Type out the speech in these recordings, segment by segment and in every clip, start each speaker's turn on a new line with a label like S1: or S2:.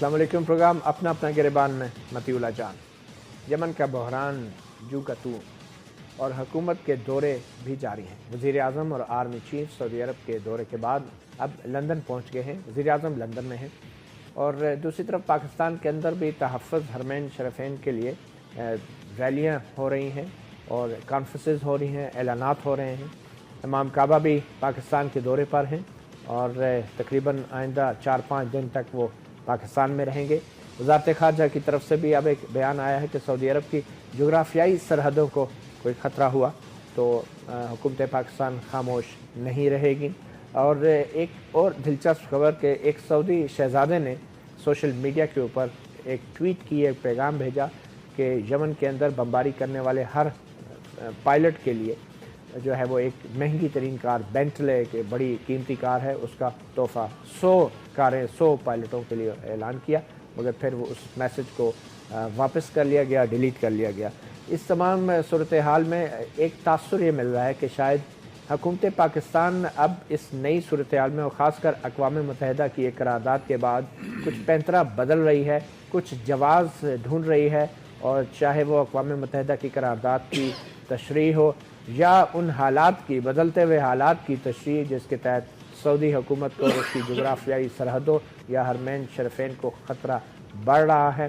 S1: السلام علیکم. پروگرام اپنا اپنا گریبان میں مطیع اللہ جان. یمن کا بحران جو کا تو اور حکومت کے دورے بھی جاری ہیں. وزیر اعظم اور آرمی چیف سعودی عرب کے دورے کے بعد اب لندن پہنچ گئے ہیں. وزیر اعظم لندن میں ہیں اور دوسری طرف پاکستان کے اندر بھی تحفظ حرمین شریفین کے لیے ریلیاں ہو رہی ہیں اور کانفرنسز ہو رہی ہیں، اعلانات ہو رہے ہیں. امام کعبہ بھی پاکستان کے دورے پر ہیں اور تقریباً آئندہ 4-5 دن تک وہ پاکستان میں رہیں گے. وزارت خارجہ کی طرف سے بھی اب ایک بیان آیا ہے کہ سعودی عرب کی جغرافیائی سرحدوں کو کوئی خطرہ ہوا تو حکومت پاکستان خاموش نہیں رہے گی. اور ایک اور دلچسپ خبر کہ ایک سعودی شہزادے نے سوشل میڈیا کے اوپر ایک ٹویٹ کی، ایک پیغام بھیجا کہ یمن کے اندر بمباری کرنے والے ہر پائلٹ کے لیے جو ہے وہ ایک مہنگی ترین کار بینٹلے کے بڑی قیمتی کار ہے، اس کا تحفہ 100 کاریں 100 پائلٹوں کے لیے اعلان کیا، مگر پھر وہ اس میسج کو واپس کر لیا گیا، ڈیلیٹ کر لیا گیا. اس تمام صورتحال میں ایک تاثر یہ مل رہا ہے کہ شاید حکومت پاکستان اب اس نئی صورتحال میں اور خاص کر اقوام متحدہ کی ایک قرارداد کے بعد کچھ پینترا بدل رہی ہے، کچھ جواز ڈھونڈ رہی ہے، اور چاہے وہ اقوام متحدہ کی قرارداد کی تشریح ہو یا ان حالات کی بدلتے ہوئے حالات کی تشریح جس کے تحت سعودی حکومت کو اس کی جغرافیائی سرحدوں یا حرمین شریفین کو خطرہ بڑھ رہا ہے،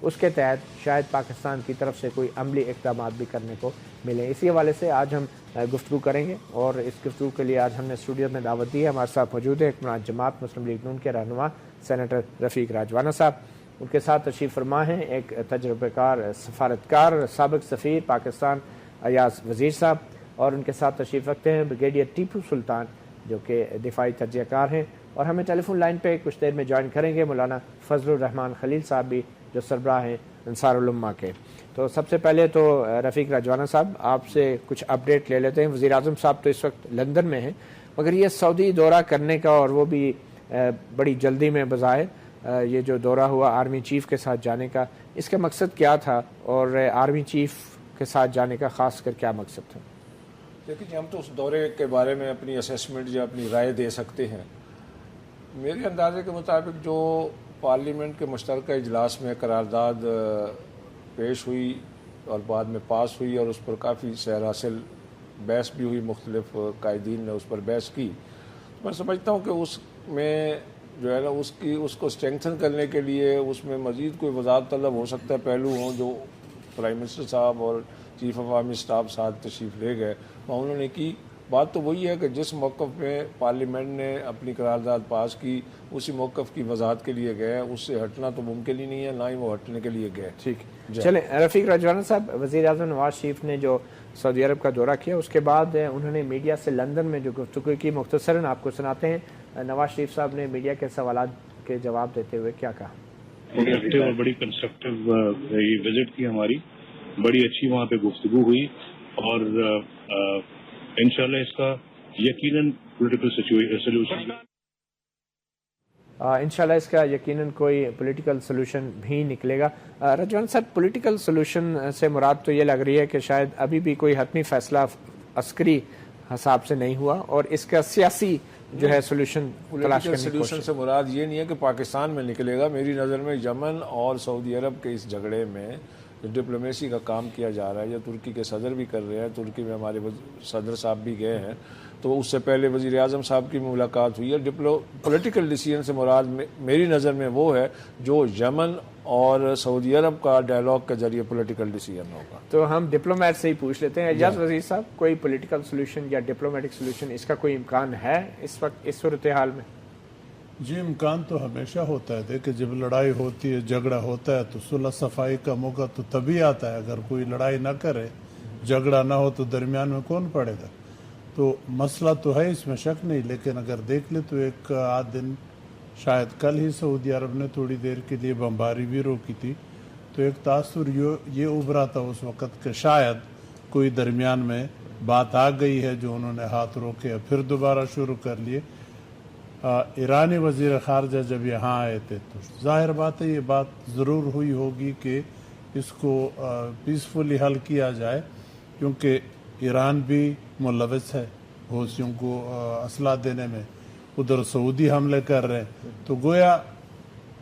S1: اس کے تحت شاید پاکستان کی طرف سے کوئی عملی اقدامات بھی کرنے کو ملیں. اسی حوالے سے آج ہم گفتگو کریں گے اور اس گفتگو کے لیے آج ہم نے اسٹوڈیو میں دعوت دی ہے. ہمارے ساتھ موجود ہے حکمران جماعت مسلم لیگ نون کے رہنما سینیٹر رفیق راجوانہ صاحب. ان کے ساتھ تشریف فرما ہیں ایک تجربہ کار سفارتکار سابق سفیر پاکستان ایاز وزیر صاحب، اور ان کے ساتھ تشریف رکھتے ہیں بریگیڈیئر ٹیپو سلطان جو کہ دفاعی تجزیہ کار ہیں، اور ہمیں ٹیلی فون لائن پہ کچھ دیر میں جوائن کریں گے مولانا فضل الرحمان خلیل صاحب بھی جو سربراہ ہیں انصار الامہ کے. تو سب سے پہلے تو رفیق راجوانہ صاحب آپ سے کچھ اپڈیٹ لے لیتے ہیں. وزیر اعظم صاحب تو اس وقت لندن میں ہیں، مگر یہ سعودی دورہ کرنے کا اور وہ بھی بڑی جلدی میں بظاہر یہ جو دورہ ہوا آرمی چیف کے ساتھ جانے کا، اس کا مقصد کیا تھا اور آرمی چیف کے ساتھ جانے کا خاص کر کیا مقصد تھا؟
S2: دیکھیں ہم تو اس دورے کے بارے میں اپنی اسیسمنٹ یا اپنی رائے دے سکتے ہیں. میرے اندازے کے مطابق جو پارلیمنٹ کے مشترکہ اجلاس میں قرارداد پیش ہوئی اور بعد میں پاس ہوئی اور اس پر کافی سیر حاصل بحث بھی ہوئی، مختلف قائدین نے اس پر بحث کی، میں سمجھتا ہوں کہ اس میں جو ہے نا اس کو اسٹرینگتھن کرنے کے لیے اس میں مزید کوئی وضاحت طلب ہو سکتا ہے پہلو ہوں جو پرائم منسٹر صاحب اور چیف آف آرمی اسٹاف ساتھ تشریف لے گئے اور انہوں نے کی. بات تو وہی ہے کہ جس موقف میں پارلیمنٹ نے اپنی قرارداد پاس کی اسی موقف کی وضاحت کے لیے گئے، اس سے ہٹنا تو ممکن ہی نہیں ہے، نہ ہی وہ ہٹنے کے لیے گئے.
S1: ٹھیک چلیں رفیق راجوانہ صاحب، وزیر اعظم نواز شریف نے جو سعودی عرب کا دورہ کیا اس کے بعد انہوں نے میڈیا سے لندن میں جو گفتگو کی مختصراً آپ کو سناتے ہیں. نواز شریف صاحب نے میڈیا کے سوالات کے جواب دیتے ہوئے کیا کہا؟
S3: اور بڑی کنسٹرکٹیو یہ وزٹ تھی ہماری، بڑی اچھی وہاں پہ گفتگو ہوئی اور انشاءاللہ اس کا یقیناً پولیٹیکل سولوشن
S1: انشاءاللہ اس کا یقیناً کوئی پولیٹیکل سولوشن بھی نکلے گا. رجوان صاحب، پولیٹیکل سولوشن سے مراد تو یہ لگ رہی ہے کہ شاید ابھی بھی کوئی حتمی فیصلہ عسکری حساب سے نہیں ہوا اور اس کا سیاسی جو ہے سولوشن تلاش کرنے کی کوشش.
S2: سولوشن سے مراد یہ نہیں ہے کہ پاکستان میں نکلے گا. میری نظر میں یمن اور سعودی عرب کے اس جھگڑے میں ڈپلومیسی کا کام کیا جا رہا ہے، یا ترکی کے صدر بھی کر رہے ہیں، ترکی میں ہمارے صدر صاحب بھی گئے ہیں، تو اس سے پہلے وزیر اعظم صاحب کی ملاقات ہوئی ہے. پولیٹیکل ڈیسیژن سے مراد میری نظر میں وہ ہے جو یمن اور سعودی عرب کا ڈائلاگ کے ذریعے پولیٹیکل ڈیسیژن ہوگا.
S1: تو ہم ڈپلومیٹ سے ہی پوچھ لیتے ہیں. اعجاز وزیر صاحب، کوئی پولیٹیکل سولوشن یا ڈپلومیٹک سولوشن اس کا کوئی امکان ہے اس وقت اس صورتحال میں؟
S4: جی، امکان تو ہمیشہ ہوتا ہے. دیکھیں جب لڑائی ہوتی ہے، جھگڑا ہوتا ہے تو صلح صفائی کا موقع تو تبھی آتا ہے. اگر کوئی لڑائی نہ کرے، جھگڑا نہ ہو تو درمیان میں کون پڑے گا؟ تو مسئلہ تو ہے، اس میں شک نہیں. لیکن اگر دیکھ لیں تو ایک آدھ دن شاید کل ہی سعودی عرب نے تھوڑی دیر کے لیے بمباری بھی روکی تھی، تو ایک تاثر یہ ابھرا تھا اس وقت کہ شاید کوئی درمیان میں بات آ گئی ہے جو انہوں نے ہاتھ روکے پھر دوبارہ شروع کر لیے. ایرانی وزیر خارجہ جب یہاں آئے تھے تو ظاہر بات ہے یہ بات ضرور ہوئی ہوگی کہ اس کو پیسفلی حل کیا جائے، کیونکہ ایران بھی ملوث ہے حوثیوں کو اسلحہ دینے میں. ادھر سعودی حملے کر رہے ہیں، تو گویا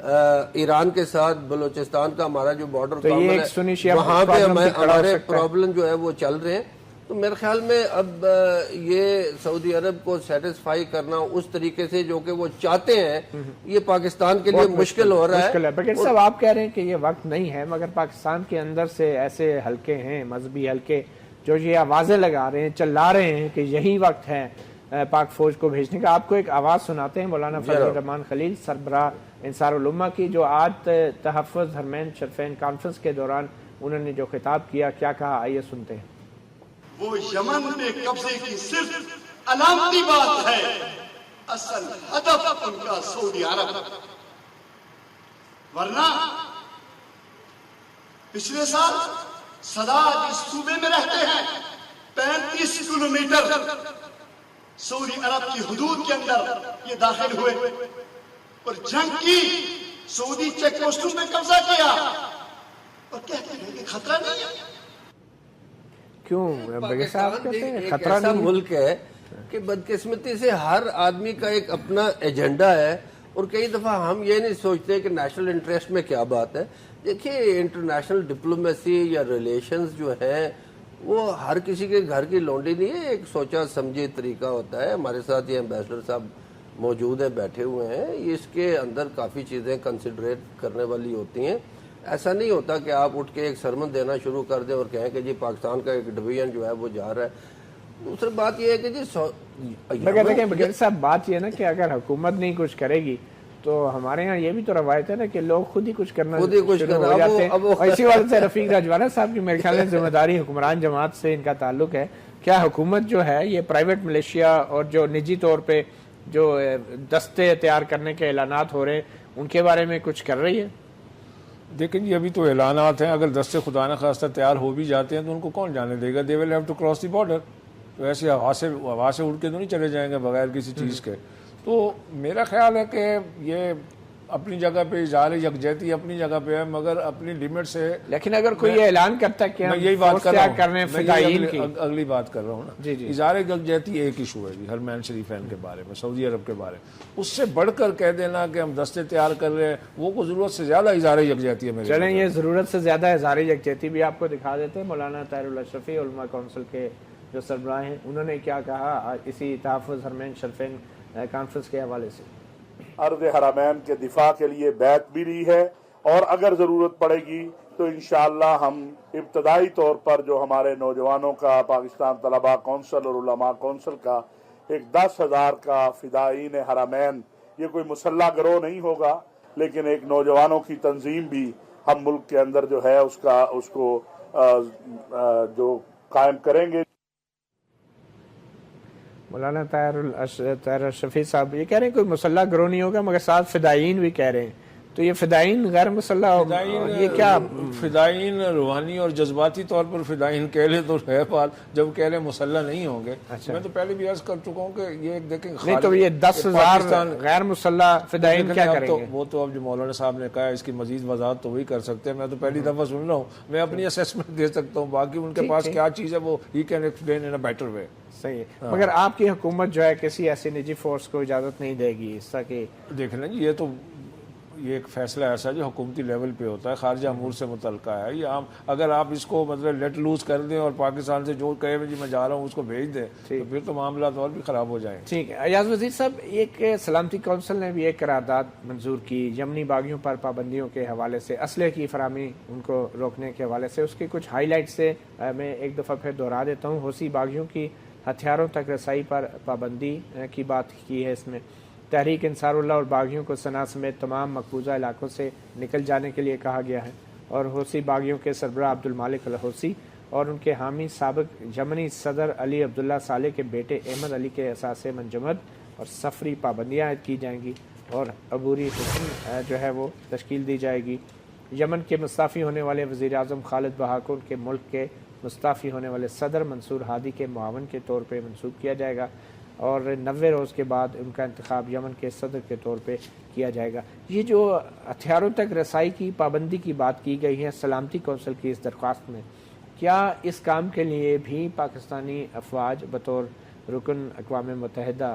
S5: ایران کے ساتھ بلوچستان کا ہمارا جو بارڈر
S1: تو یہ ایک سنی شیعہ
S5: وہاں پہ
S1: problem بھی کھڑا ہو
S5: ہمارے
S1: سکتا ہے۔
S5: پرابلم جو ہے وہ چل رہے ہیں. تو میرے خیال میں اب یہ سعودی عرب کو سیٹسفائی کرنا اس طریقے سے جو کہ وہ چاہتے ہیں یہ پاکستان کے لیے مشکل ہو رہا ہے.
S1: بغیر صاحب آپ کہہ رہے ہیں کہ یہ وقت نہیں ہے، مگر پاکستان کے اندر سے ایسے حلقے ہیں، مذہبی حلقے، جو یہ آوازیں لگا رہے ہیں، چلا رہے ہیں کہ یہی وقت ہے پاک فوج کو بھیجنے کا. آپ کو ایک آواز سناتے ہیں مولانا فضل الرحمان خلیل، سربراہ انصار الامہ کی، جو آج تحفظ حرمین شریفین کانفرنس کے دوران انہوں نے جو خطاب کیا، کیا کہا، آئیے سنتے ہیں.
S6: وہ یمن پہ قبضے کی صرف علامتی بات ہے، اصل ہدف ان کا سعودی عرب. ورنہ پچھلے سال صداد اس صوبے میں رہتے ہیں 35 کلومیٹر سعودی عرب کی حدود کے اندر یہ داخل ہوئے اور جنگ کی، سعودی چیک پوسٹوں میں قبضہ کیا اور کہتے ہیں کہ خطرہ نہیں ہے.
S1: کیوں بغیر صاحب کہتے ہیں
S5: ایک
S1: خطرہ
S5: ایسا
S1: نہیں؟
S5: ملک ہے کہ بدقسمتی سے ہر آدمی کا ایک اپنا ایجنڈا ہے، اور کئی دفعہ ہم یہ نہیں سوچتے کہ نیشنل انٹرسٹ میں کیا بات ہے. دیکھیے انٹرنیشنل ڈپلومیسی یا ریلیشنز جو ہیں وہ ہر کسی کے گھر کی لونڈی نہیں ہے، ایک سوچا سمجھے طریقہ ہوتا ہے. ہمارے ساتھ یہ ایمبیسڈر صاحب موجود ہیں، بیٹھے ہوئے ہیں. اس کے اندر کافی چیزیں کنسیڈریٹ کرنے والی ہوتی ہیں. ایسا نہیں ہوتا کہ آپ اٹھ کے ایک سرمن دینا شروع کر دیں اور کہیں کہ جی پاکستان کا ایک ڈویژن جو ہے وہ جا رہا ہے. دوسری بات یہ ہے کہ جی
S1: مگر دیکھیں بغیر صاحب بات یہ ہے نا کہ اگر حکومت نہیں کچھ کرے گی تو ہمارے ہاں یہ بھی تو روایت ہے نا کہ لوگ خود ہی کچھ کرنا شروع ہو جاتے ہیں. اور اسی وجہ سے رفیق رجوانہ صاحب کی میرے خیال میں ذمہ داری حکمران جماعت سے ان کا تعلق ہے. کیا حکومت جو ہے یہ پرائیویٹ ملیشیا اور جو نجی طور پہ جو دستے تیار کرنے کے اعلانات ہو رہے ہیں ان کے بارے میں کچھ کر رہی ہے؟
S2: دیکھیں جی ابھی تو اعلانات ہیں، اگر دستے خدا نہ خواستہ تیار ہو بھی جاتے ہیں تو ان کو کون جانے دے گا؟ They will have to cross the border. تو ایسے ہوا سے اڑ کے تو نہیں چلے جائیں گے بغیر کسی چیز کے. تو میرا خیال ہے کہ یہ اپنی جگہ پہ اظہار یکجہتی اپنی جگہ پہ ہے، مگر اپنی لمٹ سے.
S1: لیکن اگر کوئی یہ اعلان کرتا ہے کہ
S2: میں یہی بات کر رہا ہوں،
S1: فدائین کی
S2: اگلی بات کر رہا ہوں نا.
S1: جی جی
S2: اظہار یکجہتی ایک ایشو ہے جی حرمین شریفین کے بارے میں، سعودی عرب کے بارے میں. اس سے بڑھ کر کہہ دینا کہ ہم دستے تیار کر رہے ہیں، وہ کو ضرورت سے زیادہ اظہار یکجہتی ہے میرے.
S1: چلیں یہ ضرورت سے زیادہ اظہار یکجہتی بھی آپ کو دکھا دیتے ہیں. مولانا طاہر الاشرفی علماء کونسل کے جو سربراہ ہیں انہوں نے کیا کہا اسی تحفظ حرمین شریفین کانفرنس کے حوالے سے.
S7: ارض حرمین کے دفاع کے لیے بیعت بھی لی ہے، اور اگر ضرورت پڑے گی تو انشاءاللہ ہم ابتدائی طور پر جو ہمارے نوجوانوں کا پاکستان طلباء کونسل اور علماء کونسل کا ایک 10,000 کا فدائین حرمین، یہ کوئی مسلح گروہ نہیں ہوگا لیکن ایک نوجوانوں کی تنظیم بھی ہم ملک کے اندر جو ہے اس کو جو قائم کریں گے.
S1: مولانا طاہر الشفیع صاحب یہ کہہ رہے ہیں کوئی مسلح گروہ نہیں ہوگا مگر ساتھ فدائین بھی کہہ رہے ہیں. تو یہ فدائین غیر مسلح، یہ کیا
S2: فدائین روحانی اور جذباتی طور پر فدائین کہہ لیں تو ہے بات، جب کہہ لیں مسلح نہیں ہوں گے. میں تو پہلے بھی عرض کر چکا ہوں کہ یہ دیکھیں
S1: نہیں تو یہ 10,000 غیر مسلح فدائین کیا کریں گے؟
S2: وہ تو اب جو مولانا صاحب نے کہا ہے اس کی مزید وضاحت تو وہی کر سکتے ہیں. میں تو پہلی دفعہ سن رہا ہوں، میں اپنی اسیسمنٹ دے سکتا ہوں، باقی ان کے پاس کیا چیز ہے وہ he can explain in a better way.
S1: صحیح ہے، مگر آپ کی حکومت جو ہے کسی ایسی نجی فورس کو اجازت نہیں دے گی اس طرح کی.
S2: دیکھ لیں جی یہ ایک فیصلہ ایسا جو حکومتی لیول پہ ہوتا ہے، خارجہ امور سے متعلقہ ہے. یہ عام اگر آپ اس کو مطلب لیٹ لوز کر دیں اور پاکستان سے جو کہے جی میں جا رہا ہوں اس کو بھیج دیں تو پھر تو معاملات اور بھی خراب ہو جائیں.
S1: ٹھیک ہے. ایاز وزیر صاحب، ایک سلامتی کونسل نے بھی ایک قرارداد منظور کی یمنی باغیوں پر پابندیوں کے حوالے سے، اسلحے کی فراہمی ان کو روکنے کے حوالے سے. اس کی کچھ ہائی لائٹ سے میں ایک دفعہ پھر دہرا دیتا ہوں. حوثی باغیوں کی ہتھیاروں تک رسائی پر پابندی کی بات کی ہے. اس میں تحریک انصار اللہ اور باغیوں کو صنعاء سمیت تمام مقبوضہ علاقوں سے نکل جانے کے لیے کہا گیا ہے. اور حوثی باغیوں کے سربراہ عبد المالک الحوثی اور ان کے حامی سابق یمنی صدر علی عبداللہ صالح کے بیٹے احمد علی کے اثاثے منجمد اور سفری پابندیاں عائد کی جائیں گی اور عبوری حکم جو ہے وہ تشکیل دی جائے گی. یمن کے مستعفی ہونے والے وزیر اعظم خالد بہا کو ان کے ملک کے مستعفی ہونے والے صدر منصور ہادی کے معاون کے طور پہ منسوخ کیا جائے گا اور 90 روز کے بعد ان کا انتخاب یمن کے صدر کے طور پہ کیا جائے گا. یہ جو ہتھیاروں تک رسائی کی پابندی کی بات کی گئی ہے سلامتی کونسل کی اس درخواست میں، کیا اس کام کے لیے بھی پاکستانی افواج بطور رکن اقوام متحدہ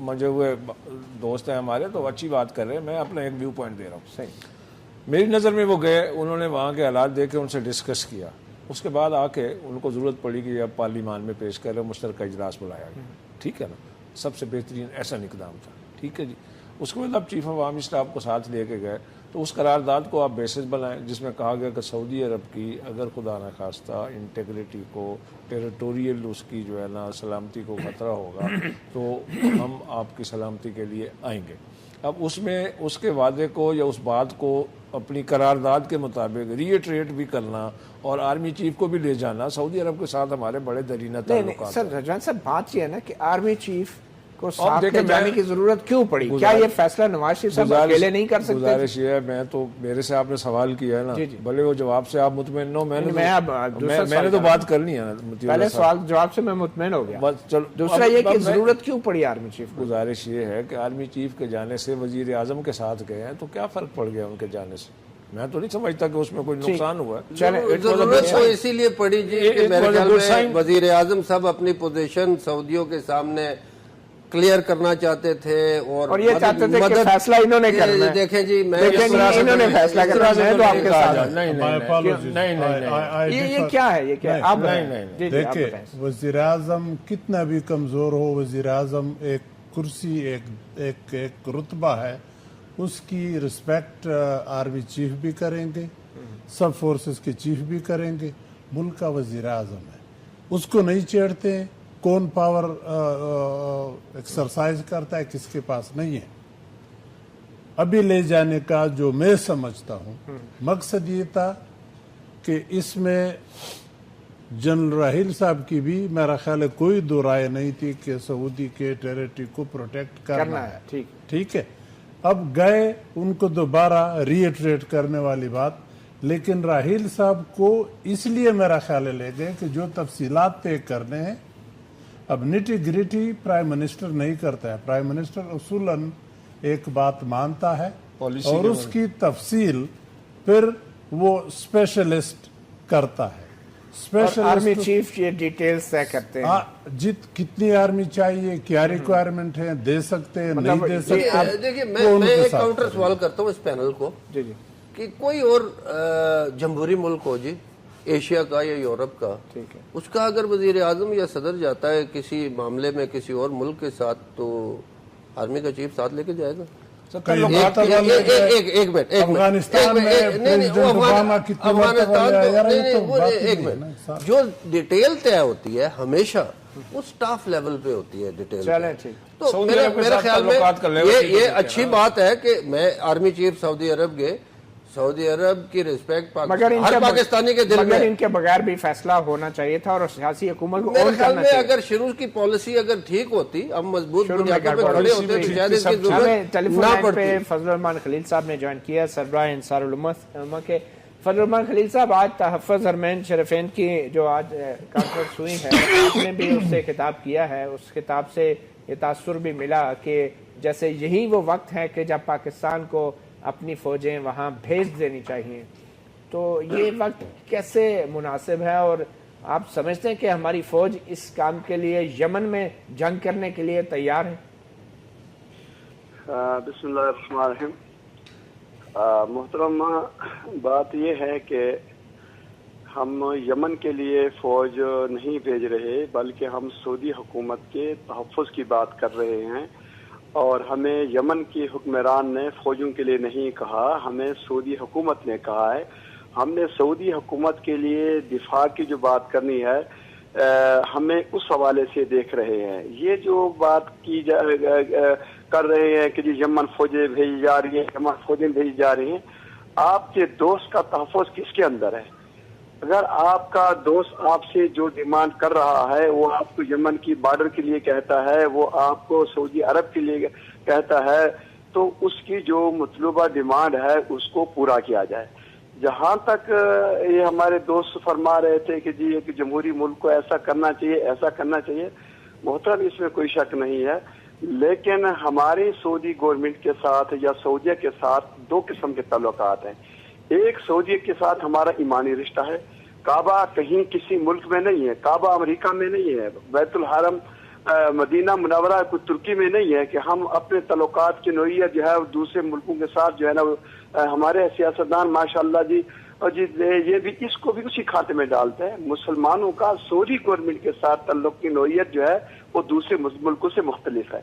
S2: مجھے ہوئے دوست ہیں ہمارے تو اچھی بات کر رہے ہیں, میں اپنا ایک ویو پوائنٹ دے رہا ہوں.
S1: صحیح.
S2: میری نظر میں وہ گئے, انہوں نے وہاں کے حالات دیکھ کے ان سے ڈسکس کیا, اس کے بعد آ کے ان کو ضرورت پڑی کہ اب پارلیمان میں پیش کرے, مشترکہ اجلاس بلایا گیا. ٹھیک ہے نا, سب سے بہترین ایسا اقدام تھا. ٹھیک ہے جی. اس کے بعد اب چیف آف آرمی اسٹاف کو ساتھ لے کے گئے تو اس قرارداد کو آپ بیسس بنائیں جس میں کہا گیا کہ سعودی عرب کی اگر خدا نخواستہ انٹیگریٹی کو, ٹیریٹوریل اس کی جو ہے نا سلامتی کو خطرہ ہوگا تو ہم آپ کی سلامتی کے لیے آئیں گے. اب اس میں اس کے وعدے کو یا اس بات کو اپنی قرارداد کے مطابق ری ایٹریٹ بھی کرنا اور آرمی چیف کو بھی لے جانا. سعودی عرب کے ساتھ ہمارے بڑے درینہ تعلقات.
S1: سر رجوان صاحب بات یہ ہے نا کہ آرمی چیف کو ساتھ لے جانے کی ضرورت کیوں پڑی؟ کیا یہ فیصلہ نواز شریف صاحب اکیلے نہیں کر سکتے؟
S2: گزارش یہ ہے, میں تو میرے سے آپ نے سوال کیا ہے نا, بھلے وہ جواب سے آپ مطمئن ہو, میں نے تو بات کرنی ہے نا.
S1: پہلے سوال جواب سے میں مطمئن ہو گیا. دوسرا یہ کہ ضرورت کیوں پڑی آرمی چیف؟
S2: گزارش یہ ہے کہ آرمی چیف کے جانے سے وزیر اعظم کے ساتھ گئے ہیں تو کیا فرق پڑ گیا ان کے جانے سے؟ میں تو نہیں سمجھتا کہ اس میں کوئی نقصان ہوا ہے.
S5: ضرورت تو اسی لیے پڑی جی کہ میرے خیال میں وزیر اعظم صاحب اپنی پوزیشن سعودیوں کے سامنے کلیئر کرنا چاہتے تھے اور
S1: یہ چاہتے تھے کہ فیصلہ انہوں نے کرنا ہے.
S5: دیکھیں جی میں
S1: انہوں نے فیصلہ کرنا ہے تو آپ کے ساتھ
S2: نہیں,
S1: یہ کیا ہے, یہ کیا ہے؟ آپ
S4: دیکھیں وزیر اعظم کتنا بھی کمزور ہو, وزیر اعظم ایک کرسی ایک رتبہ ہے, اس کی رسپیکٹ آرمی چیف بھی کریں گے, سب فورسز کے چیف بھی کریں گے. ملک کا وزیر اعظم ہے, اس کو نہیں چھیڑتے ہیں. کون پاور ایکسرسائز کرتا ہے کس کے پاس نہیں ہے. ابھی لے جانے کا جو میں سمجھتا ہوں مقصد یہ تھا کہ اس میں جنرل راحیل صاحب کی بھی میرا خیال ہے کوئی دو رائے نہیں تھی کہ سعودی کے ٹیریٹری کو پروٹیکٹ کرنا ہے. ٹھیک ہے, اب گئے ان کو دوبارہ ری ایٹریٹ کرنے والی بات, لیکن راحیل صاحب کو اس لیے میرا خیال ہے لے گئے کہ جو تفصیلات طے کرنے ہیں. اب نیٹی گریٹی پرائم منسٹر نہیں کرتا ہے, پرائم منسٹر اصولاً ایک بات مانتا ہے اور اس کی تفصیل پھر وہ اسپیشلسٹ کرتا ہے.
S1: آرمی چیف یہ ڈیٹیلز طے کرتے ہیں
S4: کتنی آرمی چاہیے, کیا ریکوائرمنٹ ہے, دے سکتے ہیں نہیں دے سکتے.
S5: دیکھیے میں ایک کاؤنٹر سوال کرتا ہوں اس پینل کو کہ کوئی اور جمہوری ملک ہو جی, ایشیا کا یا یورپ کا, اس کا اگر وزیر اعظم یا صدر جاتا ہے کسی معاملے میں کسی اور ملک کے ساتھ تو آرمی کا چیف ساتھ لے کے جائے گا. ایک منٹ, جو ڈیٹیل طے ہوتی ہے ہمیشہ وہ سٹاف لیول پہ ہوتی ہے ڈیٹیل. تو میرے خیال میں یہ اچھی بات ہے کہ میں آرمی چیف سعودی عرب گئے, سعودی عرب کی ریسپیکٹ ہر پاکستانی کے دل میں,
S1: ان کے بغیر بھی فیصلہ ہونا چاہیے تھا اور سیاسی حکومت کو
S5: میرے خیال میں اگر شروع کی پالیسی اگر ٹھیک ہوتی, ہم مضبوط بنیادوں پہ کھڑے ہوتے تو شاید اس کی ضرورت نہ پڑتی.
S1: فضل الرحمان خلیل صاحب نے جوائن کیا, سربراہ انصار الامہ کے. فضل الرحمان خلیل صاحب, آج تحفظ حرمین شریفین کی جو آج کانفرنس ہوئی ہے, آپ نے بھی اس سے خطاب کیا ہے. اس خطاب سے یہ تاثر بھی ملا کہ جیسے یہی وہ وقت ہے کہ جب پاکستان کو اپنی فوجیں وہاں بھیج دینی چاہیے. تو یہ وقت کیسے مناسب ہے اور آپ سمجھتے ہیں کہ ہماری فوج اس کام کے لیے یمن میں جنگ کرنے کے لیے تیار ہے؟
S8: بسم اللہ الرحمن الرحیم. محترم, بات یہ ہے کہ ہم یمن کے لیے فوج نہیں بھیج رہے بلکہ ہم سعودی حکومت کے تحفظ کی بات کر رہے ہیں, اور ہمیں یمن کی حکمران نے فوجوں کے لیے نہیں کہا, ہمیں سعودی حکومت نے کہا ہے. ہم نے سعودی حکومت کے لیے دفاع کی جو بات کرنی ہے ہمیں اس حوالے سے دیکھ رہے ہیں. یہ جو بات کی کر رہے ہیں کہ جی یمن فوجیں بھیجی جا رہی ہیں, یمن فوجیں بھیجی جا رہی ہیں, آپ کے دوست کا تحفظ کس کے اندر ہے؟ اگر آپ کا دوست آپ سے جو ڈیمانڈ کر رہا ہے وہ آپ کو یمن کی بارڈر کے لیے کہتا ہے, وہ آپ کو سعودی عرب کے لیے کہتا ہے, تو اس کی جو مطلوبہ ڈیمانڈ ہے اس کو پورا کیا جائے. جہاں تک یہ ہمارے دوست فرما رہے تھے کہ جی ایک جمہوری ملک کو ایسا کرنا چاہیے, ایسا کرنا چاہیے, محترم اس میں کوئی شک نہیں ہے, لیکن ہماری سعودی گورنمنٹ کے ساتھ یا سعودیہ کے ساتھ دو قسم کے تعلقات ہیں. ایک سعودیہ کے ساتھ ہمارا ایمانی رشتہ ہے. کعبہ کہیں کسی ملک میں نہیں ہے, کعبہ امریکہ میں نہیں ہے, بیت الحرم مدینہ منورہ کوئی ترکی میں نہیں ہے کہ ہم اپنے تعلقات کی نوعیت جو ہے دوسرے ملکوں کے ساتھ جو ہے نا ہمارے سیاستدان ماشاءاللہ جی اور جی یہ بھی اس کو بھی اسی کھاتے میں ڈالتے ہیں. مسلمانوں کا سعودی گورنمنٹ کے ساتھ تعلق کی نوعیت جو ہے وہ دوسرے ملکوں سے مختلف ہے.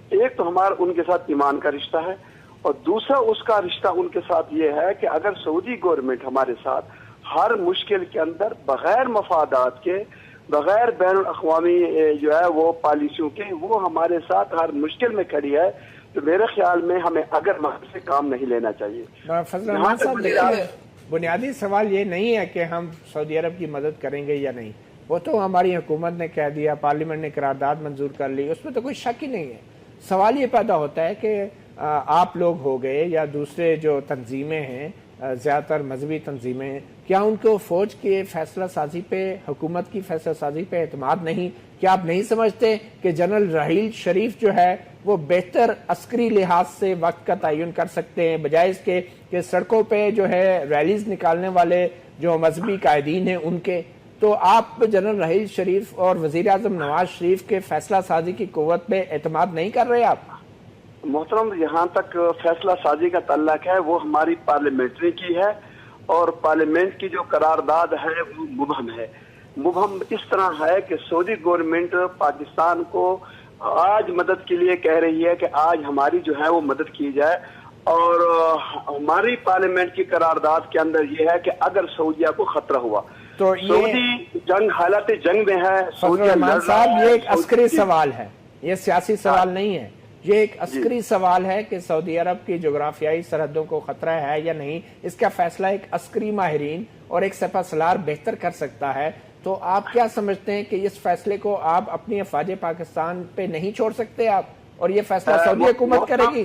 S8: ایک تو ہمارا ان کے ساتھ ایمان کا رشتہ ہے اور دوسرا اس کا رشتہ ان کے ساتھ یہ ہے کہ اگر سعودی گورنمنٹ ہمارے ساتھ ہر مشکل کے اندر بغیر مفادات کے بغیر بین الاقوامی جو ہے وہ پالیسیوں کے وہ ہمارے ساتھ ہر مشکل میں کھڑی ہے تو میرے خیال میں ہمیں اگر مقصد سے کام نہیں لینا چاہیے.
S1: فضل الرحمان صاحب بنیادی سوال یہ نہیں ہے کہ ہم سعودی عرب کی مدد کریں گے یا نہیں. وہ تو ہماری حکومت نے کہہ دیا, پارلیمنٹ نے قرارداد منظور کر لی, اس میں تو کوئی شک ہی نہیں ہے. سوال یہ پیدا ہوتا ہے کہ آپ لوگ ہو گئے یا دوسرے جو تنظیمیں ہیں, زیادہ تر مذہبی تنظیمیں ہیں, کیا ان کو فوج کے فیصلہ سازی پہ, حکومت کی فیصلہ سازی پہ اعتماد نہیں؟ کیا آپ نہیں سمجھتے کہ جنرل رحیل شریف جو ہے وہ بہتر عسکری لحاظ سے وقت کا تعین کر سکتے ہیں بجائے اس کے کہ سڑکوں پہ جو ہے ریلیز نکالنے والے جو مذہبی قائدین ہیں ان کے؟ تو آپ جنرل رحیل شریف اور وزیر اعظم نواز شریف کے فیصلہ سازی کی قوت پہ اعتماد نہیں کر رہے آپ؟
S8: محترم یہاں تک فیصلہ سازی کا تعلق ہے وہ ہماری پارلیمنٹری کی ہے اور پارلیمنٹ کی جو قرارداد ہے وہ مبہم ہے. مبہم اس طرح ہے کہ سعودی گورنمنٹ پاکستان کو آج مدد کے لیے کہہ رہی ہے کہ آج ہماری جو ہے وہ مدد کی جائے اور ہماری پارلیمنٹ کی قرارداد کے اندر یہ ہے کہ اگر سعودیہ کو خطرہ ہوا
S1: تو
S8: سعودی جنگ حالت جنگ میں ہے.
S1: رحمان صاحب یہ ایک عسکری سوال ہے, یہ سیاسی سوال نہیں ہے. یہ ایک عسکری سوال ہے کہ سعودی عرب کی جغرافیائی سرحدوں کو خطرہ ہے یا نہیں. اس کا فیصلہ ایک عسکری ماہرین اور ایک سپہ سالار بہتر کر سکتا ہے. تو آپ کیا سمجھتے ہیں کہ اس فیصلے کو آپ اپنی افواج پاکستان پہ نہیں چھوڑ سکتے آپ, اور یہ فیصلہ سعودی حکومت کرے گی؟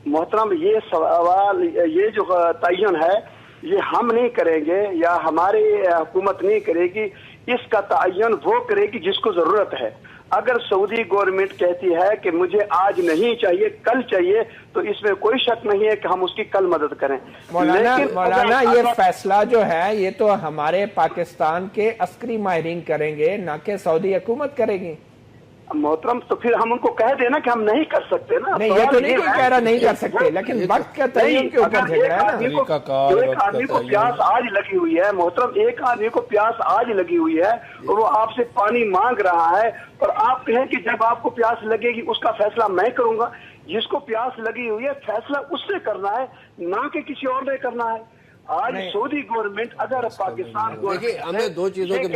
S8: محترم یہ سوال, یہ جو تعین ہے یہ ہم نہیں کریں گے یا ہماری حکومت نہیں کرے گی. اس کا تعین وہ کرے گی جس کو ضرورت ہے. اگر سعودی گورنمنٹ کہتی ہے کہ مجھے آج نہیں چاہیے کل چاہیے تو اس میں کوئی شک نہیں ہے کہ ہم اس کی کل مدد کریں.
S1: مولانا یہ فیصلہ جو ہے یہ تو ہمارے پاکستان کے عسکری ماہرین کریں گے, نہ کہ سعودی حکومت کرے گی.
S8: محترم تو پھر ہم ان کو کہہ دیں نا کہ ہم نہیں کر سکتے نا.
S1: نہیں, یہ تو نہیں کوئی کہہ رہا نہیں کر سکتے, لیکن وقت کا تعین کے اوپر جھگڑا ہے نا.
S8: ایک آدمی کو پیاس آج لگی ہوئی ہے محترم, ایک آدمی کو پیاس آج لگی ہوئی ہے اور وہ آپ سے پانی مانگ رہا ہے اور آپ کہیں کہ جب آپ کو پیاس لگے گی اس کا فیصلہ میں کروں گا. جس کو پیاس لگی ہوئی ہے فیصلہ اس سے کرنا ہے نہ کہ کسی اور نے کرنا ہے. آج سعودی گورنمنٹ اگر پاکستان
S5: دیکھیے ہمیں دو چیزوں کے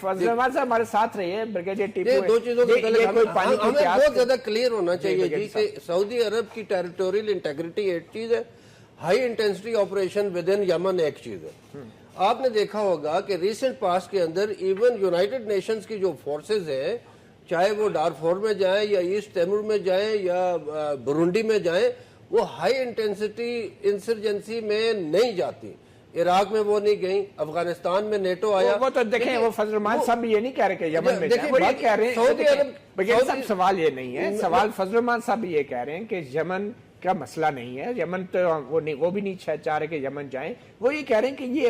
S1: فضل الرحمان صاحب ہمارے ساتھ رہیے, بریگیڈیئر ٹیپو,
S5: دو چیزوں کے ہمیں بہت زیادہ کلیئر ہونا چاہیے جی کہ سعودی عرب کی ٹیریٹوریل انٹیگریٹی ایک چیز ہے, high intensity operation with in Yemen ایک چیز ہے. آپ نے دیکھا ہوگا کہ ریسنٹ پاسٹ کے اندر ایون یونائٹڈ نیشنز کی جو فورسز ہیں, چاہے وہ ڈارفور میں جائیں یا ایسٹ تیمور میں جائیں یا برونڈی میں جائیں, وہ ہائی انٹینسٹی انسرجنسی میں نہیں جاتی. عراق میں وہ نہیں گئیں, افغانستان میں نیٹو آیا.
S1: وہ تو دیکھیں وہ فضل الرحمان صاحب بھی یہ نہیں کہہ رہے کہ یمن میں جائیں, وہ یہ کہہ رہے ہیں سعودی عرب. سوال یہ نہیں ہے, سوال فضل الرحمان صاحب بھی یہ کہہ رہے ہیں کہ یمن کا مسئلہ نہیں ہے, یمن تو وہ بھی نہیں چاہ رہے کہ یمن جائیں. وہ یہ کہہ رہے ہیں کہ یہ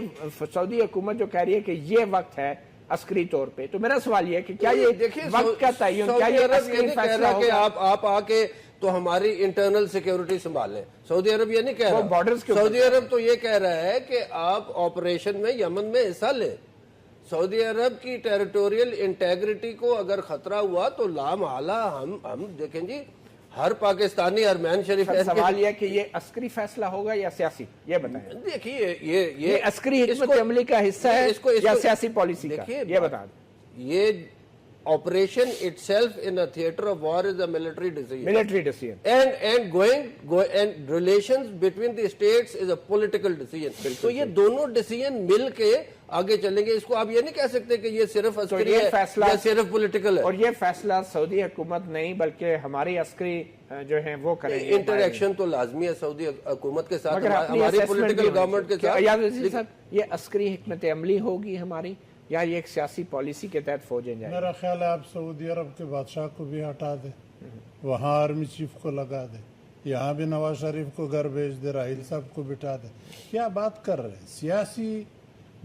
S1: سعودی حکومت جو کہہ رہی ہے کہ یہ وقت ہے عسکری طور پہ. تو میرا سوال یہ ہے کہ کیا یہ وقت کا تعین, کیا یہ عسکری فیصلہ
S5: کہ آپ آ کے تو ہماری انٹرنل سیکیورٹی سنبھالیں؟ سعودی عرب یہ نہیں کہہ رہا. سعودی عرب تو یہ کہہ رہا ہے کہ آپ آپریشن میں یمن میں حصہ لیں. سعودی عرب کی ٹیریٹوریل انٹیگریٹی کو اگر خطرہ ہوا تو لامحالہ ہم دیکھیں جی, ہر پاکستانی ارمین شریف.
S1: سوال یہ کہ یہ عسکری فیصلہ ہوگا یا سیاسی, یہ بتائیں.
S5: دیکھیے یہ
S1: عسکری حکمت عملی کا حصہ ہے یا سیاسی پالیسی کا, یہ بتا دیں.
S5: یہ operation itself in a theater of war is a military decision. And and relations between the states is a political decision. تو یہ دونوں ڈیسیژن مل کے آگے چلیں گے. اس کو آپ یہ نہیں کہہ سکتے کہ یہ صرف عسکری ہے یا صرف پولیٹیکل ہے.
S1: اور یہ فیصلہ سعودی حکومت نہیں بلکہ ہماری عسکری جو ہیں وہ کریں گے.
S5: انٹریکشن تو لازمی ہے سعودی حکومت کے ساتھ, ہماری پولیٹیکل گورنمنٹ کے ساتھ.
S1: یہ عسکری حکمت عملی ہوگی ہماری یا یہ ایک سیاسی پالیسی کے تحت فوجیں جائیں؟
S4: میرا خیال ہے آپ سعودی عرب کے بادشاہ کو بھی ہٹا دیں, وہاں آرمی چیف کو لگا دیں, یہاں بھی نواز شریف کو گھر بھیج دے, راحیل صاحب کو بٹھا دیں. کیا بات کر رہے ہیں؟ سیاسی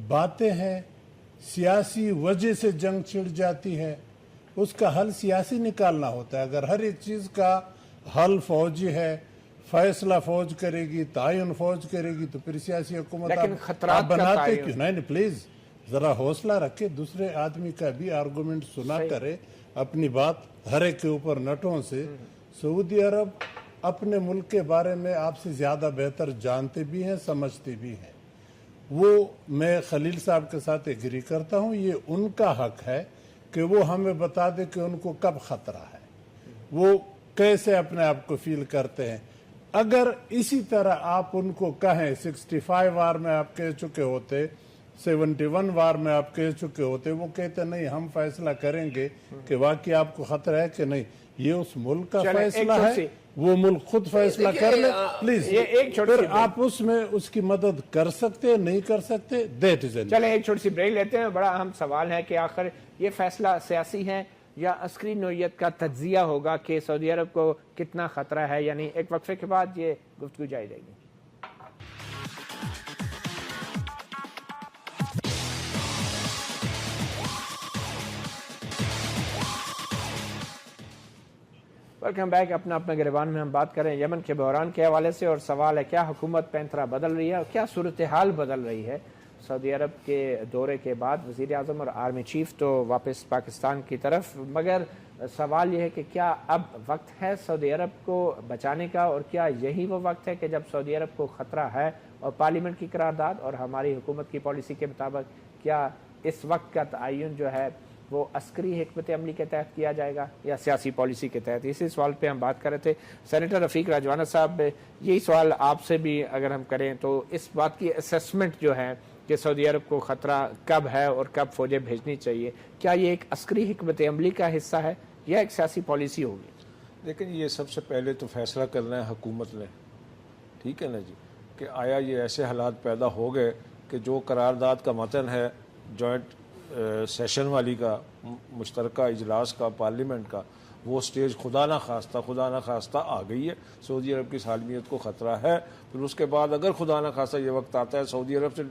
S4: باتیں ہیں, سیاسی وجہ سے جنگ چھڑ جاتی ہے. اس کا حل سیاسی نکالنا ہوتا ہے. اگر ہر ایک چیز کا حل فوجی ہے، فیصلہ فوج کرے گی، تعین فوج کرے گی، تو پھر سیاسی حکومت آپ بناتے کیوں؟ نہیں پلیز ذرا حوصلہ رکھے، دوسرے آدمی کا بھی آرگومنٹ سنا کرے، اپنی بات ہر ایک کے اوپر نٹوں سے. سعودی عرب اپنے ملک کے بارے میں آپ سے زیادہ بہتر جانتے بھی ہیں، سمجھتے بھی ہیں. وہ میں خلیل صاحب کے ساتھ ایگری کرتا ہوں، یہ ان کا حق ہے کہ وہ ہمیں بتا دے کہ ان کو کب خطرہ ہے، وہ کیسے اپنے آپ کو فیل کرتے ہیں. اگر اسی طرح آپ ان کو کہیں 65 وار میں آپ کہہ چکے ہوتے، 71 وار میں آپ کہہ چکے ہوتے، وہ کہتے نہیں ہم فیصلہ کریں گے کہ واقعی آپ کو خطرہ ہے کہ نہیں. یہ اس ملک کا فیصلہ ہے، وہ ملک خود فیصلہ کر لے. پلیز پھر آپ اس میں اس کی مدد کر سکتے نہیں کر سکتے، دیٹ از اٹ.
S1: چلیں ایک چھوٹی سی بریک لیتے ہیں. بڑا اہم سوال ہے کہ آخر یہ فیصلہ سیاسی ہے یا عسکری نوعیت کا تجزیہ ہوگا کہ سعودی عرب کو کتنا خطرہ ہے. یعنی ایک وقفے کے بعد یہ گفتگو جاری رہے گی. Welcome back. اپنا گریبان میں ہم بات کریں یمن کے بحران کے حوالے سے، اور سوال ہے کیا حکومت پینترا بدل رہی ہے اور کیا صورتحال بدل رہی ہے. سعودی عرب کے دورے کے بعد وزیر اعظم اور آرمی چیف تو واپس پاکستان کی طرف، مگر سوال یہ ہے کہ کیا اب وقت ہے سعودی عرب کو بچانے کا، اور کیا یہی وہ وقت ہے کہ جب سعودی عرب کو خطرہ ہے اور پارلیمنٹ کی قرارداد اور ہماری حکومت کی پالیسی کے مطابق کیا اس وقت کا تعین جو ہے وہ عسکری حکمت عملی کے تحت کیا جائے گا یا سیاسی پالیسی کے تحت. اسی سوال پہ ہم بات کر رہے تھے. سینیٹر رفیق راجوانہ صاحب، یہی سوال آپ سے بھی اگر ہم کریں تو اس بات کی اسیسمنٹ جو ہے کہ سعودی عرب کو خطرہ کب ہے اور کب فوجیں بھیجنی چاہیے، کیا یہ ایک عسکری حکمت عملی کا حصہ ہے یا ایک سیاسی پالیسی ہوگی؟
S2: لیکن یہ سب سے پہلے تو فیصلہ کرنا ہے حکومت نے، ٹھیک ہے نا جی، کہ آیا یہ ایسے حالات پیدا ہو گئے کہ جو قرارداد کا متن ہے جوائنٹ سیشن والی کا، مشترکہ اجلاس کا، پارلیمنٹ کا، وہ سٹیج خدا نہ خواستہ آ گئی ہے. سعودی عرب کی سالمیت کو خطرہ ہے. پھر اس کے بعد اگر خدا نہ خواستہ یہ وقت آتا ہے سعودی عرب سے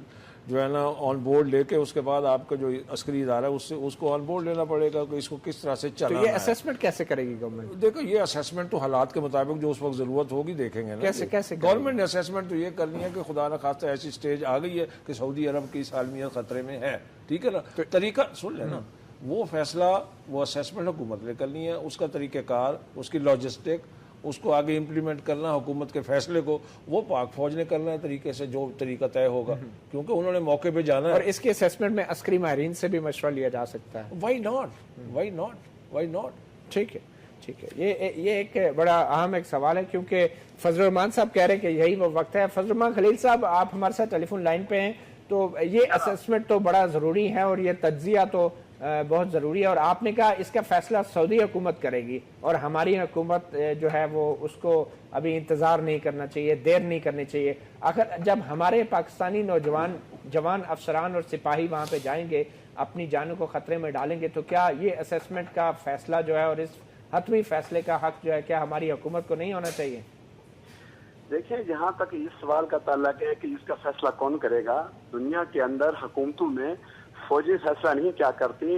S2: جو ہے نا آن بورڈ لے کے، اس کے بعد آپ کا جو عسکری ادارہ ہے اس کو آن بورڈ لینا پڑے گا کہ اس کو کس طرح سے چلانا ہے.
S1: یہ اسیسمنٹ کیسے کرے گی گورنمنٹ؟
S2: دیکھو یہ اسیسمنٹ تو حالات کے مطابق جو اس وقت ضرورت ہوگی دیکھیں گے نا.
S1: کیسے
S2: گورنمنٹ نے اسیسمنٹ تو یہ کرنی ہے کہ خدا نہ خواستہ ایسی سٹیج آ گئی ہے کہ سعودی عرب کی سالمیت خطرے میں ہے، ٹھیک ہے نا. تو طریقہ سن لینا، وہ فیصلہ وہ اسیسمنٹ حکومت نے کرنی ہے، اس کا طریقہ کار، اس کی لاجسٹک، اس کو آگے امپلیمنٹ کرنا حکومت کے فیصلے کو وہ پاک فوج نے کرنا ہے طریقے سے، جو طریقہ طے ہوگا، کیونکہ انہوں نے موقع پہ جانا ہے.
S1: اور اس کے اسیسمنٹ میں عسکری ماہرین سے بھی مشورہ لیا جا سکتا ہے.
S2: Why not.
S1: ٹھیک ہے. یہ ایک بڑا اہم ایک سوال ہے، کیونکہ فضل الرحمان صاحب کہہ رہے ہیں کہ یہی وہ وقت ہے. فضل الرحمان خلیل صاحب، آپ ہمارے ساتھ ٹیلی فون لائن پہ ہیں، تو یہ اسیسمنٹ تو بڑا ضروری ہے اور یہ تجزیہ تو بہت ضروری ہے، اور آپ نے کہا اس کا فیصلہ سعودی حکومت کرے گی اور ہماری حکومت جو ہے وہ اس کو ابھی انتظار نہیں کرنا چاہیے، دیر نہیں کرنی چاہیے. آخر جب ہمارے پاکستانی نوجوان جوان افسران اور سپاہی وہاں پہ جائیں گے، اپنی جانوں کو خطرے میں ڈالیں گے، تو کیا یہ اسیسمنٹ کا فیصلہ جو ہے اور اس حتمی فیصلے کا حق جو ہے کیا ہماری حکومت کو نہیں ہونا چاہیے؟
S8: دیکھیں، جہاں تک اس سوال کا تعلق ہے کہ اس کا فیصلہ کون کرے گا، دنیا کے اندر حکومتوں میں فوجی فیصلہ نہیں کیا کرتی،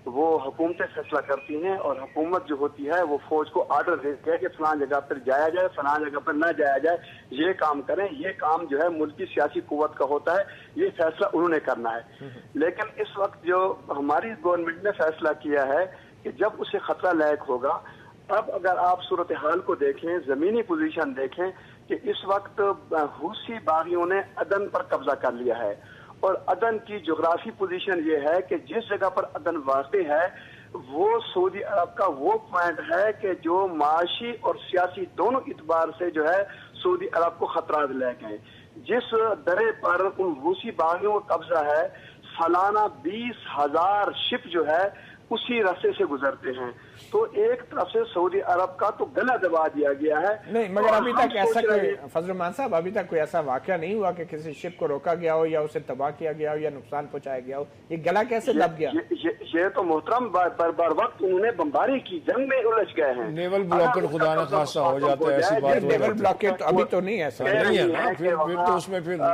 S8: وہ حکومتیں فیصلہ کرتی ہیں، اور حکومت جو ہوتی ہے وہ فوج کو آرڈر دیتی ہے کہ فلاں جگہ پر جایا جائے، فلاں جگہ پر نہ جایا جائے، یہ کام کریں. یہ کام جو ہے ملک کی سیاسی قوت کا ہوتا ہے، یہ فیصلہ انہوں نے کرنا ہے. لیکن اس وقت جو ہماری گورنمنٹ نے فیصلہ کیا ہے کہ جب اسے خطرہ لاحق ہوگا، اب اگر آپ صورتحال کو دیکھیں، زمینی پوزیشن دیکھیں کہ اس وقت حوثی باغیوں نے عدن پر قبضہ کر لیا ہے، اور عدن کی جغرافی پوزیشن یہ ہے کہ جس جگہ پر عدن واقع ہے وہ سعودی عرب کا وہ پوائنٹ ہے کہ جو معاشی اور سیاسی دونوں اعتبار سے جو ہے سعودی عرب کو خطرات لے گئے. جس درے پر ان حوثی باغیوں کا قبضہ ہے، سالانہ 20,000 شپ جو ہے اسی راستے سے گزرتے ہیں. تو ایک طرف سے سعودی عرب کا تو گلا دبا دیا گیا ہے.
S1: نہیں، مگر ابھی تک ایسا کوئی فضل الرحمان صاحب ابھی تک کوئی ایسا واقعہ نہیں ہوا کہ کسی شپ کو روکا گیا ہو یا اسے تباہ کیا گیا ہو یا نقصان پہنچایا گیا ہو. یہ گلا کیسے دب گیا؟
S8: یہ تو محترم بر وقت انہوں نے بمباری کی، جنگ میں الجھ گئے ہیں.
S2: نیول بلاکٹ خدا نہ خواستہ ہو جاتا ہے، ایسی بات.
S1: نیول بلاکٹ ابھی تو نہیں ایسا
S2: نہیں ہے نا، پھر تو اس میں پھر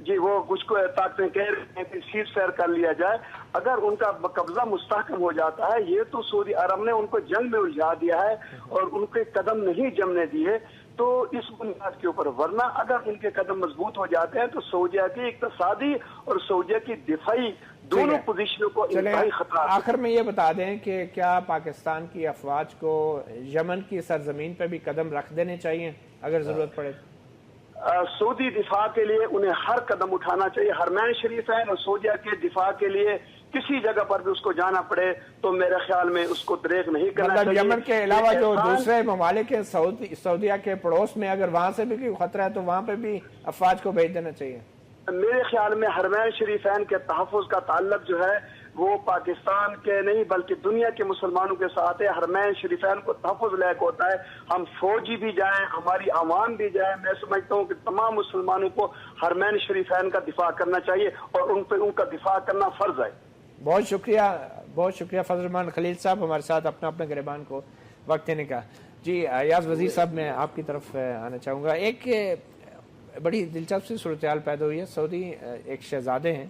S8: جی وہ کچھ کو طاقتیں کہہ رہے ہیں کہ سیز فائر کر لیا جائے. اگر ان کا قبضہ مستحکم ہو جاتا ہے، یہ تو سعودی عرب نے ان کو جنگ میں الجھا دیا ہے اور ان کے قدم نہیں جمنے دیے، تو اس بنیاد کے اوپر، ورنہ اگر ان کے قدم مضبوط ہو جاتے ہیں تو سعودیہ کی اقتصادی اور سعودیہ کی دفاعی دونوں پوزیشنوں کو انتہائی خطرہ۔
S1: آخر میں یہ بتا دیں کہ کیا پاکستان کی افواج کو یمن کی سرزمین پہ بھی قدم رکھ دینے چاہیے اگر ضرورت پڑے؟
S8: سعودی دفاع کے لیے انہیں ہر قدم اٹھانا چاہیے، حرمین شریفین اور سعودیہ کے دفاع کے لیے کسی جگہ پر بھی اس کو جانا پڑے تو میرے خیال میں اس کو دریغ نہیں کرنا
S1: مطلب
S8: چاہیے۔
S1: یمن کے علاوہ جو دوسرے ممالک ہیں سعودیہ کے پڑوس میں، اگر وہاں سے بھی کوئی خطرہ ہے تو وہاں پہ بھی افواج کو بھیج دینا چاہیے۔
S8: میرے خیال میں حرمین شریفین کے تحفظ کا تعلق جو ہے وہ پاکستان کے نہیں بلکہ دنیا کے مسلمانوں کے ساتھ ہے۔ حرمین شریفین کو تحفظ لائق ہوتا ہے، ہم فوجی بھی جائیں، ہماری عوام بھی جائیں، میں سمجھتا ہوں کہ تمام مسلمانوں کو حرمین شریفین کا دفاع کرنا چاہیے اور ان پہ ان کا دفاع کرنا فرض ہے۔
S1: بہت شکریہ فضل الرحمان خلیل صاحب، ہمارے ساتھ اپنے گریبان کو وقت دینے کا۔ جی ایاز وزیر صاحب، میں آپ کی طرف آنا چاہوں گا۔ ایک بڑی دلچسپ صورتحال پیدا ہوئی ہے۔ سعودی ایک شہزادے ہیں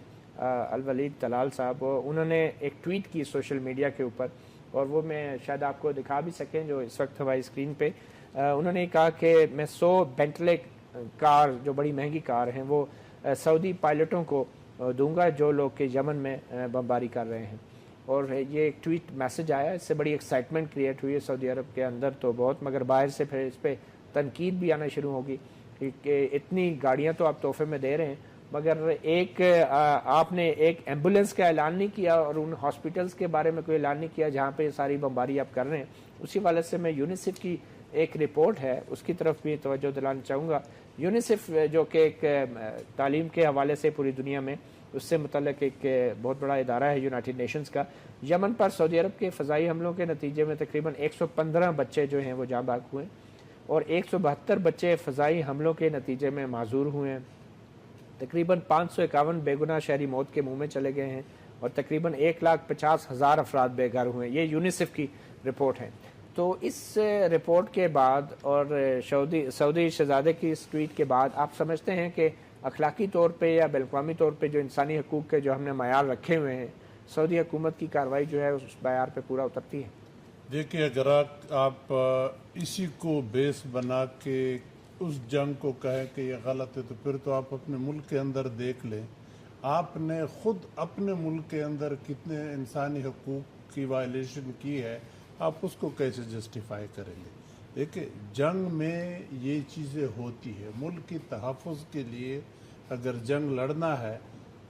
S1: الولید طلال صاحب، انہوں نے ایک ٹویٹ کی سوشل میڈیا کے اوپر، اور وہ میں شاید آپ کو دکھا بھی سکیں جو اس وقت ہماری اسکرین پہ۔ انہوں نے کہا کہ میں 100 بینٹلے کار، جو بڑی مہنگی کار ہیں، وہ سعودی پائلٹوں کو دوں گا جو لوگ کہ یمن میں بمباری کر رہے ہیں۔ اور یہ ایک ٹویٹ میسج آیا، اس سے بڑی ایکسائٹمنٹ کریٹ ہوئی ہے سعودی عرب کے اندر تو بہت، مگر باہر سے پھر اس پہ تنقید بھی آنا شروع ہوگی کہ اتنی گاڑیاں تو آپ تحفے میں دے رہے ہیں، مگر آپ نے ایک ایمبولینس کا اعلان نہیں کیا اور ان ہاسپٹلز کے بارے میں کوئی اعلان نہیں کیا جہاں پہ یہ ساری بمباری آپ کر رہے ہیں۔ اسی حوالے سے میں یونیسیف کی ایک رپورٹ ہے اس کی طرف بھی توجہ دلانا چاہوں گا۔ یونیسیف جو کہ ایک تعلیم کے حوالے سے پوری دنیا میں اس سے متعلق ایک بہت بڑا ادارہ ہے یونائٹڈ نیشنز کا، یمن پر سعودی عرب کے فضائی حملوں کے نتیجے میں تقریباً 115 بچے جو ہیں وہ جاں بحق ہوئے اور 172 بچے فضائی حملوں کے نتیجے میں معذور ہوئے ہیں۔ تقریباً 551 بے گناہ شہری موت کے منہ میں چلے گئے ہیں اور تقریباً 1,50,000 افراد بے گھر ہوئے ہیں۔ یہ یونیسیف کی رپورٹ ہے۔ تو اس رپورٹ کے بعد اور سعودی شہزادے کی اس ٹویٹ کے بعد آپ سمجھتے ہیں کہ اخلاقی طور پہ یا بین الاقوامی طور پہ جو انسانی حقوق کے جو ہم نے معیار رکھے ہوئے ہیں، سعودی حکومت کی کارروائی جو ہے اس معیار پہ پورا اترتی ہے؟
S4: دیکھیے، اگر آپ اسی کو بیس بنا کے اس جنگ کو کہیں کہ یہ غلط ہے تو پھر تو آپ اپنے ملک کے اندر دیکھ لیں، آپ نے خود اپنے ملک کے اندر کتنے انسانی حقوق کی وائلیشن کی ہے، آپ اس کو کیسے جسٹیفائی کریں گے؟ دیکھیں، جنگ میں یہ چیزیں ہوتی ہے۔ ملک کی تحفظ کے لیے اگر جنگ لڑنا ہے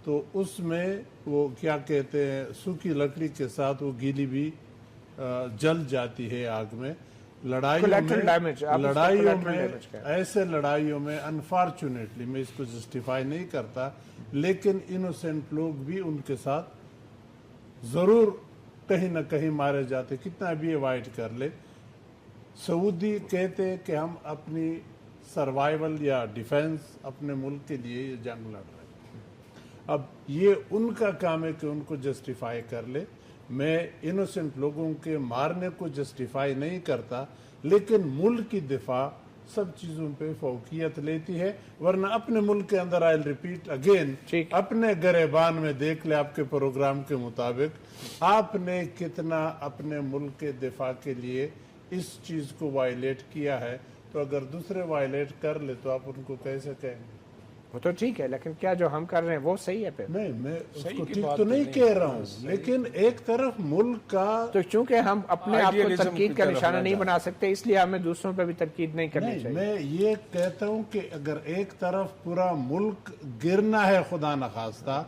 S4: تو اس میں وہ کیا کہتے ہیں، سوکھی لکڑی کے ساتھ وہ گیلی بھی جل جاتی ہے آگ میں۔ لڑائیوں میں ایسے لڑائیوں میں انفارچونیٹلی میں اس کو جسٹیفائی نہیں کرتا، لیکن انوسینٹ لوگ بھی ان کے ساتھ ضرور کہیں نہ کہیں مارے جاتے، کتنا بھی اوائڈ کر لے۔ سعودی کہتے کہ ہم اپنی سروائیول یا ڈیفنس اپنے ملک کے لیے یہ جنگ لڑ رہے ہیں۔ اب یہ ان کا کام ہے کہ ان کو جسٹیفائی کر لے۔ میں انوسینٹ لوگوں کے مارنے کو جسٹیفائی نہیں کرتا، لیکن ملک کی دفاع سب چیزوں پہ فوقیت لیتی ہے، ورنہ اپنے ملک کے اندر آئی ریپیٹ اگین، اپنے گریبان میں دیکھ لے آپ کے پروگرام کے مطابق آپ نے کتنا اپنے ملک کے دفاع کے لیے اس چیز کو وائلیٹ کیا ہے، تو اگر دوسرے وائلیٹ کر لے تو آپ ان کو کیسے کہیں گے؟
S1: وہ تو ٹھیک ہے، لیکن کیا جو ہم کر رہے ہیں وہ صحیح ہے؟ پھر
S4: نہیں، میں اس کو ٹھیک تو نہیں کہہ رہا ہوں، لیکن ایک طرف ملک کا
S1: تو چونکہ ہم اپنے آپ کو تنقید کا نشانہ نہیں بنا سکتے، اس لیے ہمیں دوسروں پہ بھی تنقید نہیں کرنی چاہیے۔
S4: میں یہ کہتا ہوں کہ اگر ایک طرف پورا ملک گرنا ہے خدا نخواستہ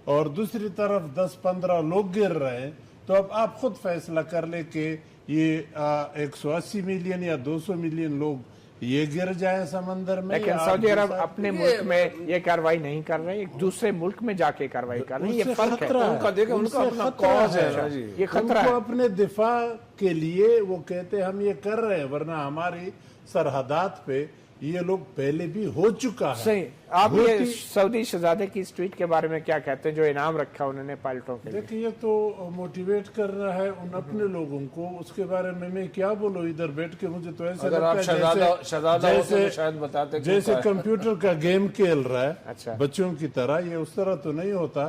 S4: اور دوسری طرف 10-15 لوگ گر رہے ہیں، تو اب آپ خود فیصلہ کر لیں کہ یہ 180 ملین یا 200 ملین لوگ یہ گر جائیں سمندر میں۔
S1: لیکن سعودی عرب اپنے ملک میں یہ کاروائی نہیں کر رہے، ایک دوسرے ملک میں جا کے کاروائی کر رہے ہیں، یہ فرق ہے۔
S4: ان کا اپنا کاز ہے،
S1: یہ خطرہ ہے۔
S4: اپنے دفاع کے لیے وہ کہتے ہم یہ کر رہے ہیں، ورنہ ہماری سرحدات پہ یہ لوگ پہلے بھی ہو چکا ہے۔
S1: صحیح۔ آپ یہ سعودی شہزادے کی اس ٹویٹ کے بارے میں کیا کہتے ہیں جو انعام رکھا انہوں نے پائلٹوں کے لیے؟
S4: دیکھیں، یہ تو موٹیویٹ کر رہا ہے ان اپنے لوگوں کو، اس کے بارے میں کیا بولوں ادھر بیٹھ کے؟ مجھے تو ایسا لگتا ہے جیسے کمپیوٹر کا گیم کھیل رہا ہے بچوں کی طرح، یہ اس طرح تو نہیں ہوتا۔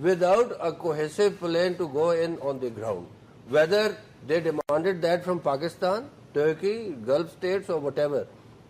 S5: without a cohesive plan to go in on the ground. Whether they demanded that from Pakistan, Turkey, Gulf states or whatever.